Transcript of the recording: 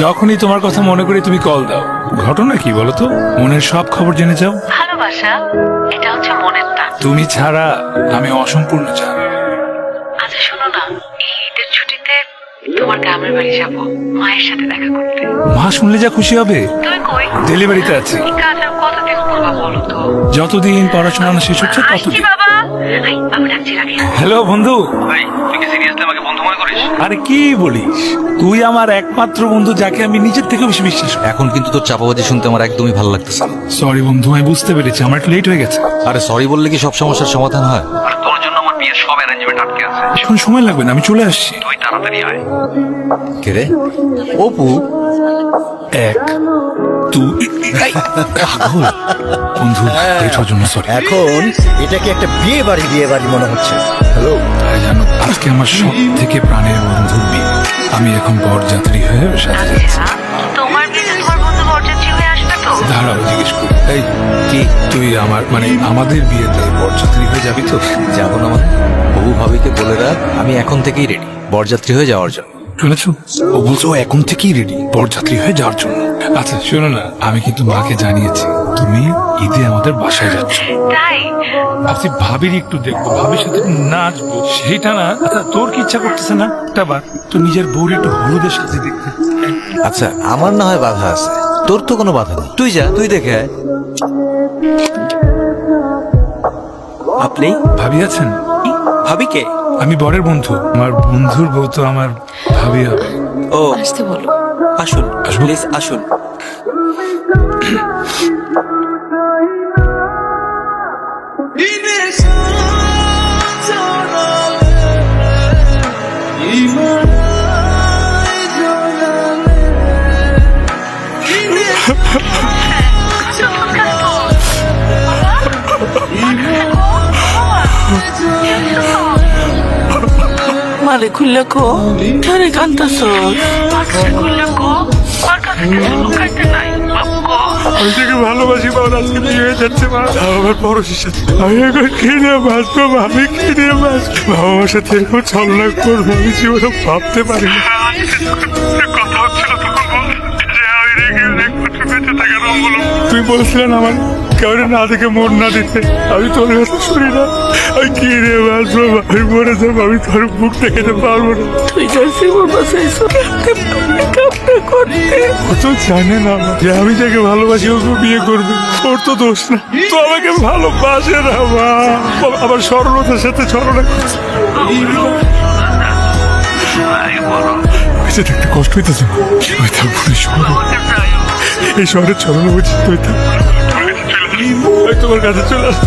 যখনই তোমার কথা মনে করি তুমি কল দাও। ঘটনা কি বলো তো? মনের সব খবর জেনে যাও। ভালোবাসা এটা হচ্ছে মনের টান। তুমি ছাড়া আমি অসম্পূর্ণ চান। আচ্ছা শোনো না, এই ঈদের ছুটিতে তোমার গ্রামের বাড়ি যাবো মায়ের সাথে দেখা করতে। মা শুনলে যা খুশি হবে। তুমি কই? ডেলিভারিতে আছি। এই কাজ আর কতদিন করবা বলো তো? যতদিন পড়াশোনা না শেষ হচ্ছে আসছি ততদিন। বাবা। আই বাবা ডাকছি রাখি। হ্যালো বন্ধু। ভাই তুই কি সিরিয়াসলি আমাকে বন্ধু মনে করিস? আরে কি বলিস, তুই আমার একমাত্র বন্ধু যাকে আমি নিজের থেকে বেশি বিশ্বাস করি। এখন কিন্তু তোর চাপাবাজি শুনতে আমার একদমই ভালো লাগতেছে না। সরি বন্ধু, আমি বুঝতে পেরেছি আমার একটু লেট হয়ে গেছে। আরে সরি বললে কি সব সমস্যার সমাধান হয়? আর তোর জন্য আমার বিয়ের সব অ্যারেঞ্জমেন্ট আটকে আছে। এখন সময় লাগবে না, আমি চলে আসছি। তুই তাড়াতাড়ি আয়। কে রে? অপু? এক তুই পাগল। বন্ধু লেট হওয়ার জন্য সরি। এখন এটাকে একটা বিয়ে বাড়ি মনে হচ্ছে। হ্যালো, তাই জানো আজকে আমার সব থেকে প্রাণের বন্ধুর বিয়ে। আমি এখন বরযাত্রী হয়ে সাথে যাচ্ছি। আচ্ছা তোমার বিয়েতে তোমার বন্ধু বরযাত্রী হয়ে আসবে তো? দাঁড়াও জিজ্ঞেস করি, এই কি তুই আমার আমাদের বিয়েতে বরযাত্রী হয়ে যাবি তো? যাবো না মানে? বহু ভাবিকে বলে রাখ আমি এখন থেকেই রেডি বরযাত্রী হয়ে যাওয়ার জন্য। শুনেছো, ও বলছো ও এখন থেকেই রেডি বরযাত্রী হয়ে যাওয়ার জন্য। আচ্ছা শোনো না, আমি কিন্তু মাকে জানিয়েছি তুমি ঈদে আমাদের বাসায় যাচ্ছ। তাই ভাবছি ভাবির একটু দেখবো, ভাবির সাথে একটু নাচবো, সেইটা না। আচ্ছা তোর কি ইচ্ছা করতেছে না একটা বার তো নিজের বউর একটু হলুদের সাথে দেখতে? আচ্ছা আমার না হয় বাধা আছে, তোর তো কোনো বাধা নেই। তুই যা, তুই দেখে আয়। আপনি ভাবি আছেন? ভাবি কে? আমি বরের বন্ধু, আমার বন্ধুর বউ তো আমার ভাবি হবে। ও আসতে বলো। আসুন আসবো? প্লিজ আসুন। মারে খুললে কো কারে কান্তাছ? আমি থেকে ভালোবাসি বাবা, আজকে বিয়ে হয়ে যাচ্ছে মা। আমার পরশের সাথে আমি এখন কি নিয়ে বাঁচবো, আমি কি নিয়ে বাঁচবো? বাবা আমার সাথে এরকম ছলনা করবো আমি জীবনে ভাবতে পারি না। কথা হচ্ছিল তখন বল যে আমি রেখে একমাত্র বেঁচে থাকার অবলম্বন। তুই বলছিলেন আমার কাউরে না দেখে মন না দিতে, আমি তোর কথা শুনি না। আমি কি নিয়ে বাঁচবো, আমি মরে যাবো, আমি তোর মুখ দেখাতে পারবো না। তুই যাই জীবন বাঁচাইছ কামটা করতে। ও তো জানে না যে আমি যাকে ভালোবাসি ওকে বিয়ে করবে। ওর তো দোষ না, তো আমাকে ভালোবাসে না মা। আবার সরলতার সাথে ছলনা করছে। বেঁচে থাকতে কষ্ট হইতেছে মা। আমি থাকবো না শহরে, এই শহরের ছলনা বুঝি তুই থাক। তোমার কাছে চলে আস।